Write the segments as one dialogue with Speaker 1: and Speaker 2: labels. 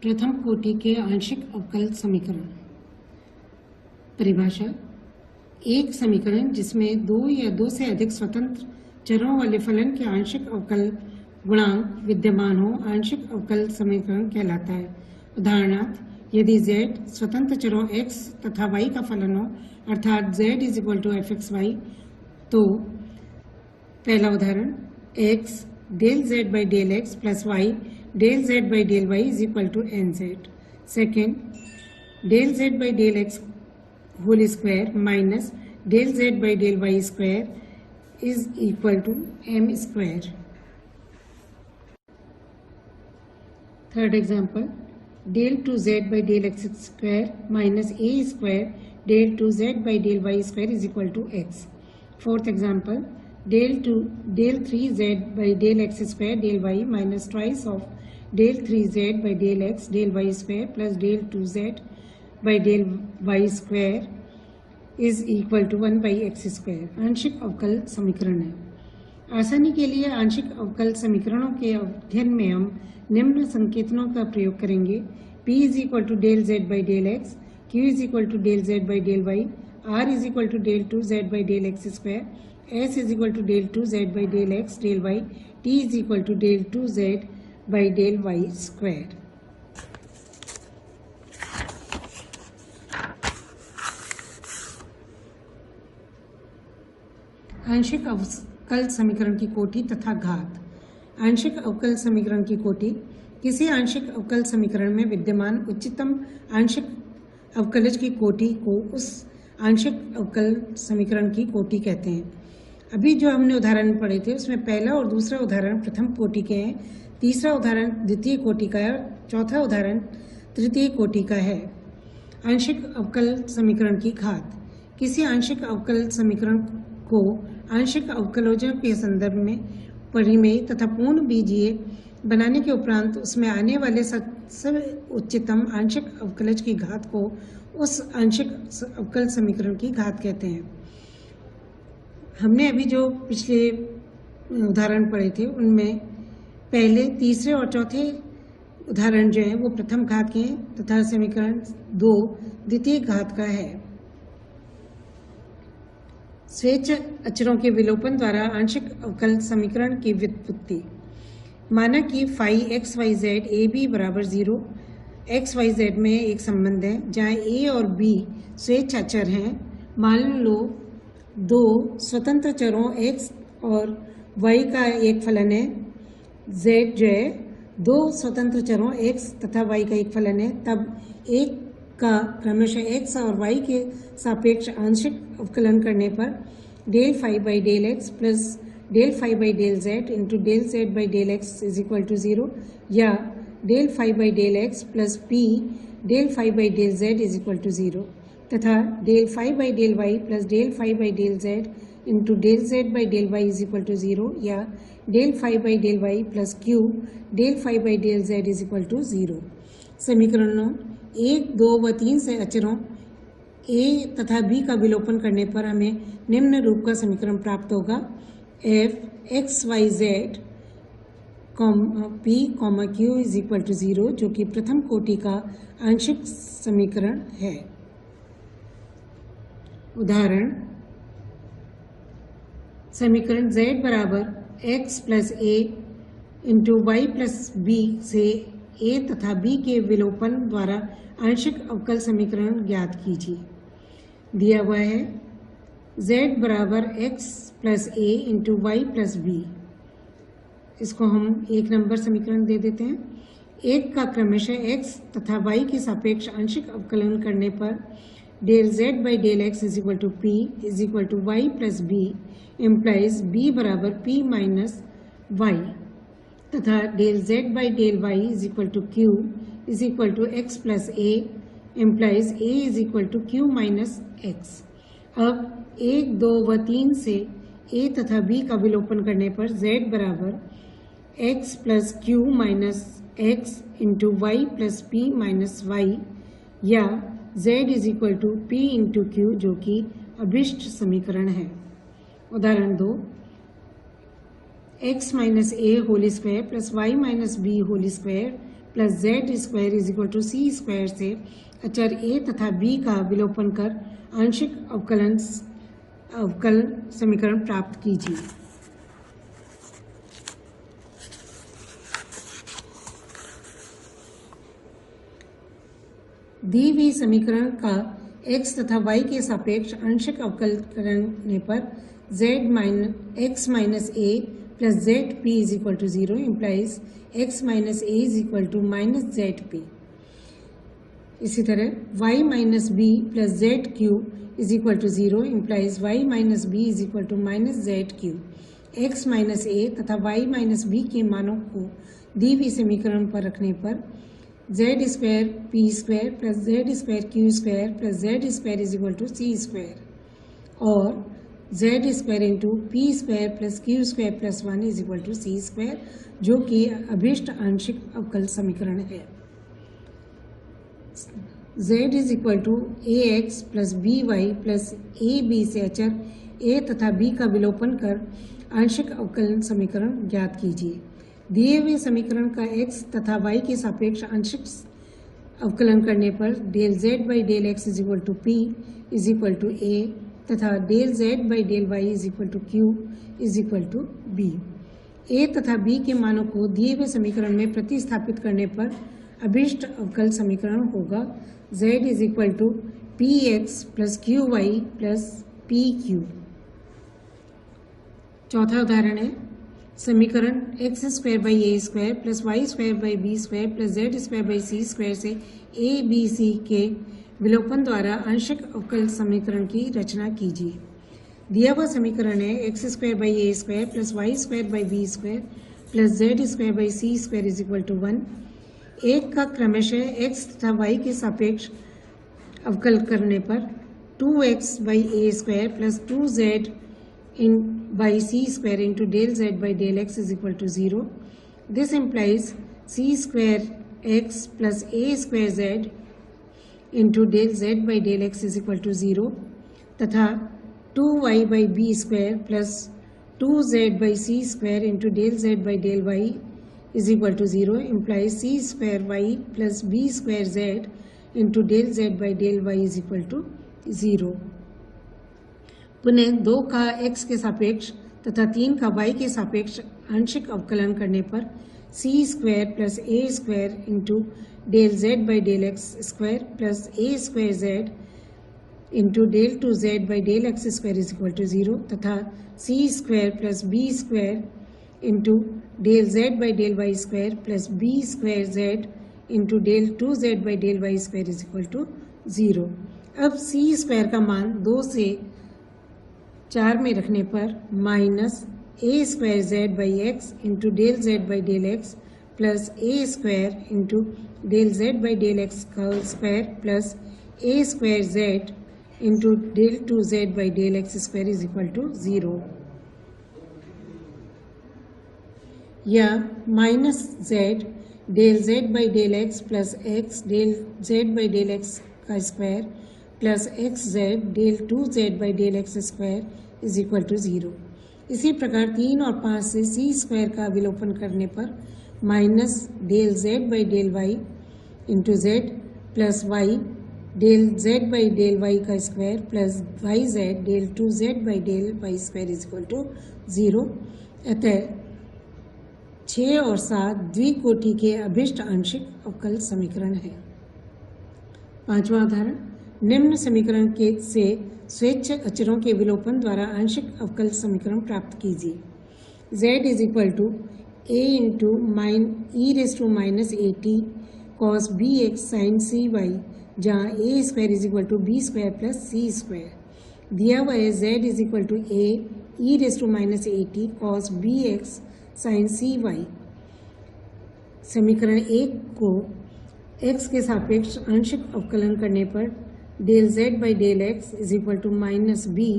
Speaker 1: प्रथम कोटि के आंशिक अवकल समीकरण। परिभाषा: एक समीकरण जिसमें दो या दो से अधिक स्वतंत्र चरों वाले फलन के आंशिक अवकल गुणांक विद्यमान हो आंशिक अवकल समीकरण कहलाता है। उदाहरणार्थ, यदि z स्वतंत्र चरों x तथा y का फलन हो अर्थात z = f(x, y), तो पहला उदाहरण x del z by del x plus y del z by del y is equal to nz. Second, del z by del x whole square minus del z by del y square is equal to m square. Third example, del 2z by del x square minus a square del 2z by del y square is equal to x. Fourth example, del 3z by del x square del y minus twice of del 3z by del x del y square plus del 2z by del y square is equal to 1 by x square. आंशिक अवकल समीकरण है। आसानी के लिए आंशिक अवकल समीकरणों के अध्ययन में हम निम्न संकेतनों का प्रयोग करेंगे। P = del z by del x, Q = del z by del y, R = del 2z by del x square, S = del 2z by del x del y, T = del 2z by del y square. आंशिक अवकल समीकरण की कोटि तथा घात। आंशिक अवकल समीकरण की कोटि किसी आंशिक अवकल समीकरण में विद्यमान उच्चतम आंशिक अवकलज की कोटि को उस आंशिक अवकल समीकरण की कोटि कहते हैं। अभी जो हमने उदाहरण पढ़े थे उसमें पहला और दूसरा उदाहरण प्रथम कोटि के हैं, तीसरा उदाहरण द्वितीय कोटि का है और चौथा उदाहरण तृतीय कोटि का है। आंशिक अवकल समीकरण की घात किसी आंशिक अवकल समीकरण को आंशिक अवकलजों के संदर्भ में परिमेय तथा पूर्ण बीजीय बनाने के उपरांत उसमें आने वाले सबसे उच्चतम आंशिक अवकलज की घात को उस आंशिक अवकल समीकरण की घात कहते हैं। हमने अभी जो पिछले उदाहरण पढ़े थे उनमें पहले, तीसरे और चौथे उदाहरण जो हैं वो प्रथम घात के हैं तथा समीकरण 2 द्वितीय घात का है। स्वेच्छ अचरों के विलोपन द्वारा आंशिक अवकल समीकरण की व्युत्पत्ति। माना कि phi x y z a b बराबर 0 x y z में एक संबंध है जहाँ a और b स्वेच्छ अचर हैं। मान लो दो स्वतंत्र चरों x और y का एक फलन है, z जो है दो स्वतंत्र चरों x तथा y का एक फलन है, तब एक का क्रमशः x और y के सापेक्ष आंशिक अवकलन करने पर del phi by del x plus del phi by del z into del z by del x is equal to 0 या del phi by del x plus p del phi by del z is equal to 0 तथा del phi by del y plus del phi by del z into del z by del y is equal to 0 या del phi by del y plus q del phi by del z is equal to 0। समीकरणों 1, 2 व 3 से अचरों a तथा b का विलोपन करने पर हमें निम्न रूप का समीकरण प्राप्त होगा। f x y z p q is equal to 0 जो कि प्रथम कोटि का आंशिक समीकरण है। उदाहरण, समीकरण z बराबर x plus a into Y plus b से a तथा b के विलोपन द्वारा आंशिक अवकल समीकरण ज्ञात कीजिए। दिया हुआ है z बराबर x plus a into Y plus b। इसको हम एक नंबर समीकरण दे देते हैं। एक का क्रमशः x तथा y के सापेक्ष आंशिक अवकलन करने पर del z by del x is equal to p is equal to y plus b implies b बराबर p minus y तथा del z by del y is equal to q is equal to x plus a implies a is equal to q minus x। अब 1, 2 व 3 से a तथा b का विलोपन करने पर z बराबर x plus q minus x into Y plus p minus y या z is equal to p into q जो कि अभिष्ट समीकरण है। उदाहरण 2, x minus a whole square plus y minus b whole square plus Z square is equal to C square से अचर ए तथा बी का विलोपन कर आंशिक अवकल समीकरण प्राप्त कीजिए। दी हुई समीकरण का x तथा y के सापेक्ष आंशिक अवकल करने पर x minus a plus Z P is equal to 0 implies x minus a is equal to minus Z P. इसी तरह y minus B plus Z Q is equal to 0 implies y minus B is equal to minus Z Q. x minus a तथा y minus B के मानों को दी हुई समीकरण पर रखने पर Z square P square plus Z square Q square plus Z square is equal to C square और Z square into P square plus Q square plus 1 is equal to C square, जो कि अभीष्ट आंशिक अवकल समीकरण है। z is equal to A X plus B Y plus A B से अचर a तथा b का विलोपन कर आंशिक अवकलन समीकरण ज्ञात कीजिए। दिए हुए समीकरण का x तथा y के सापेक्ष आंशिक अवकलन करने पर del z by del X is equal to P is equal to A तथा del z by del Y is equal to Q is equal to B. a तथा b के मानों को दिए हुए समीकरण में प्रतिस्थापित करने पर अभीष्ट अवकल समीकरण होगा z is equal to P X plus Q Y plus P Q. चौथा उदाहरण है समीकरण X square by A square plus Y square by B square plus Z square by C square से ए बी सी के विलोपन द्वारा आंशिक अवकल समीकरण की रचना कीजिए। दिया हुआ समीकरण है X square by A square plus Y square by B square plus Z square by C square is equal to 1। एक का क्रमशः एक्स तथा वाई के सापेक्ष अवकल करने पर 2x by A square plus 2z in by c square into del z by del x is equal to 0. This implies c square x plus a square z into del z by del x is equal to 0 तथा 2y by b square plus 2z by c square into del z by del y is equal to 0 implies c square y plus b square z into del z by del y is equal to 0। पुनः 2 का x के सापेक्ष तथा 3 का y के सापेक्ष आंशिक अवकलन करने पर c square plus a square into del z by del X square plus a square z into del 2z by del X square is equal to 0 तथा c square plus b square into del z by del y square plus b square z into del 2z by del y square is equal to 0। अब c square का मान 2 से 4 में रखने पर minus A square Z by X into del Z by del X plus A square into del Z by del X का square plus A square Z into del 2z by del X square is equal to 0 या minus Z del Z by del X plus X del Z by del X का square plus X Z del 2z by del X square is equal to 0। इसी प्रकार 3 और 5 से सी square का विलोपन करने पर minus del Z by del Y into Z plus Y del Z by del Y का square plus Y Z del 2z by del Y square is equal to 0। अतः 6 और 7 द्विकोटि के अभीष्ट आंशिक अवकल समीकरण है। पांचवा उदाहरण निम्न समीकरण के से स्वेच्छ अचरों के विलोपन द्वारा आंशिक अवकल समीकरण प्राप्त कीजिए। z is equal to a into E raise to minus A T cos B X sine C Y जहाँ A square is equal to B square plus C square. दिया हुआ है z is equal to A E raise to minus A T cos B X sine C Y. समीकरण 1 को x के सापेक्ष आंशिक अवकलन करने पर del z by del X is equal to minus B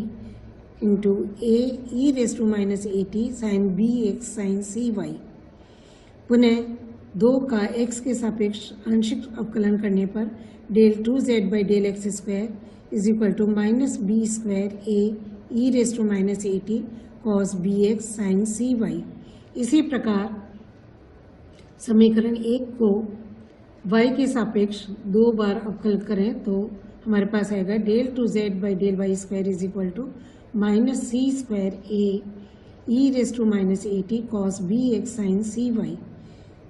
Speaker 1: into A E raise to minus A T sine B X sine C Y. पुनः 2 का x के सापेक्ष आंशिक अवकलन करने पर del 2z by del X square is equal to minus B square A E raise to minus A T cos B X sine C Y. इसी प्रकार समीकरण 1 को y के सापेक्ष 2 बार अवकल करें तो हमारे पास आएगा del 2z by del y square is equal to minus c square a e raised to minus 80 cos bx sin cy।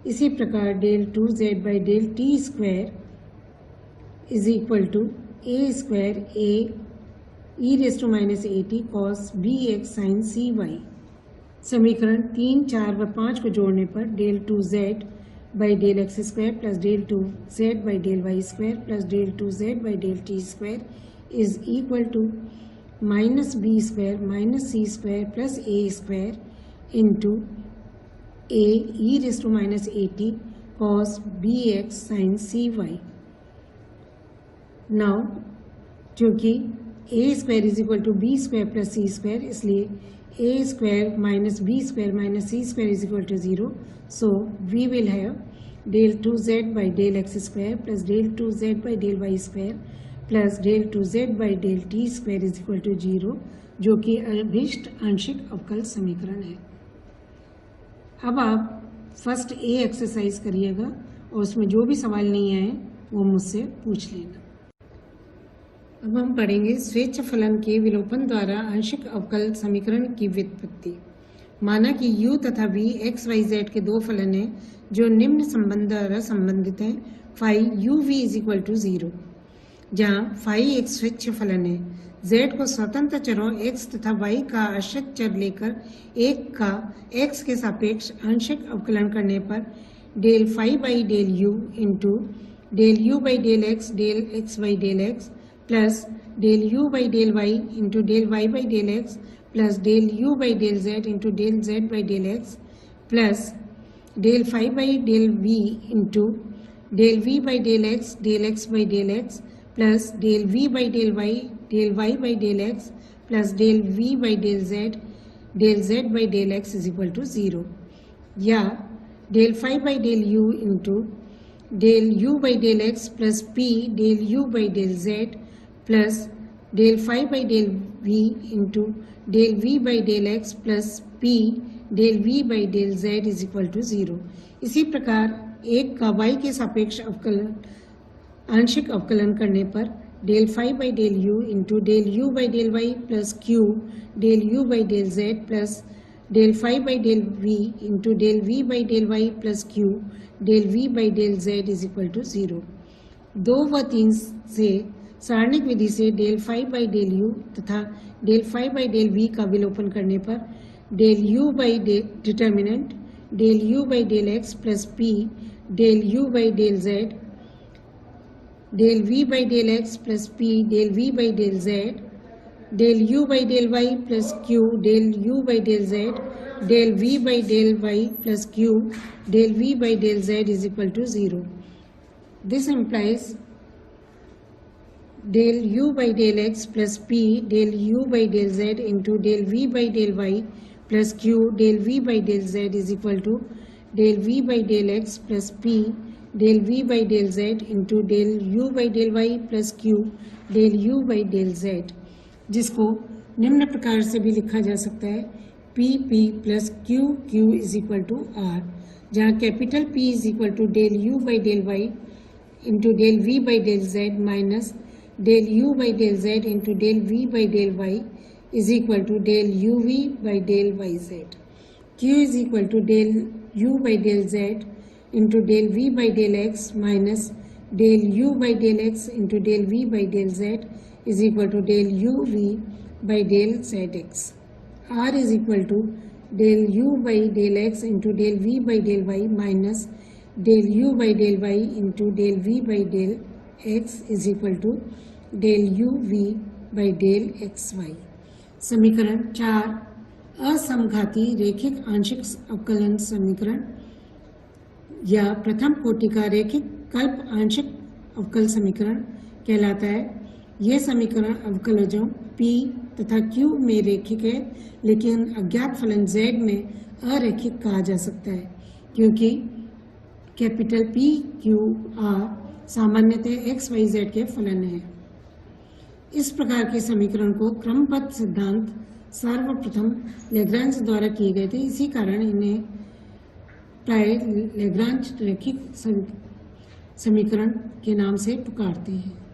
Speaker 1: इसी प्रकार del 2z by del t square is equal to a square a e raised to minus 80 cos bx sin cy। समीकरण 3, 4 व 5 को जोड़ने पर del 2z by del x square plus del 2z by del y square plus del 2z by del t square is equal to minus b square minus c square plus a square into a e raised to minus 80 cos bx sin cy। now क्योंकि a square is equal to b square plus c square, इसलिए a square minus b square minus c square is equal to 0. So we will have del 2z by del x square plus del 2z by del y square plus del 2z by del t square is equal to 0, जो कि अभीष्ट आंशिक अवकल समीकरण है। अब आप first A exercise करिएगा और उसमें जो भी सवाल नहीं आए वो मुझसे पूछ लेना। अब हम पढ़ेंगे स्वेच्छ फलन के विलोपन द्वारा आंशिक अवकल समीकरण की व्युत्पत्ति। माना कि u तथा v x y z के दो फलन हैं जो निम्न संबंध द्वारा संबंधित हैं, फाई u v इज इक्वल टू 0, जहाँ फाई एक स्वेच्छ फलन है। z को स्वतंत्र चरों x तथा y का आश्रित चर लेकर एक का x के सापेक्ष आंशिक अवकलन करने पर del phi by del u into del u by del x by del x plus del u by del y into del y by del x plus del u by del z into del z by del x plus del phi by del v into del v by del x by del x plus del v by del y by del x plus del v by del z by del x is equal to 0, या del phi by del u into del u by del x plus p del u by del z plus del phi by del v into del v by del x plus p del v by del z is equal to 0। इसी प्रकार एक का y के सापेक्ष अवकलन आंशिक अवकलन करने पर del phi by del u into del u by del y plus q del u by del z plus del phi by del v into del v by del y plus q del v by del z is equal to 0। 2 व 3 से सारणिक विधि से del phi by del u तथा del phi by del v का विलोपन करने पर del u by determinant del u by del x plus p del u by del z del v by del x plus p del v by del z del u by del y plus q del u by del z del v by del y plus q del v by del z is equal to 0। This implies del u by del x plus p del u by del z into del v by del y plus q del v by del z is equal to del v by del x plus p del v by del z into del u by del y plus q del u by del z, जिसको निम्न प्रकार से भी लिखा जा सकता है p p plus q q is equal to r, जहाँ capital P is equal to del u by del y into del v by del z minus del u by del z into del v by del y is equal to del uv by del yz। q is equal to del u by del z into del v by del x minus del u by del x into del v by del z is equal to del uv by del zx। r is equal to del u by del x into del v by del y minus del u by del y into del v by del x is equal to del u v by del x y। समीकरण 4 असमघाती रैखिक आंशिक अवकलन समीकरण या प्रथम कोटि का रैखिक कल्प आंशिक अवकल समीकरण कहलाता है। यह समीकरण अवकलजों p तथा q में रैखिक है, लेकिन अज्ञात फलन z में अरैखिक कहा जा सकता है, क्योंकि कैपिटल P Q R सामान्यतः x y z के फलन है। इस प्रकार के समीकरण को क्रमबद्ध सिद्धांत सर्वप्रथम लैग्रांज द्वारा किए गए थे, इसी कारण इन्हें प्राय लैग्रांज रैखिक समीकरण के नाम से पुकारते हैं।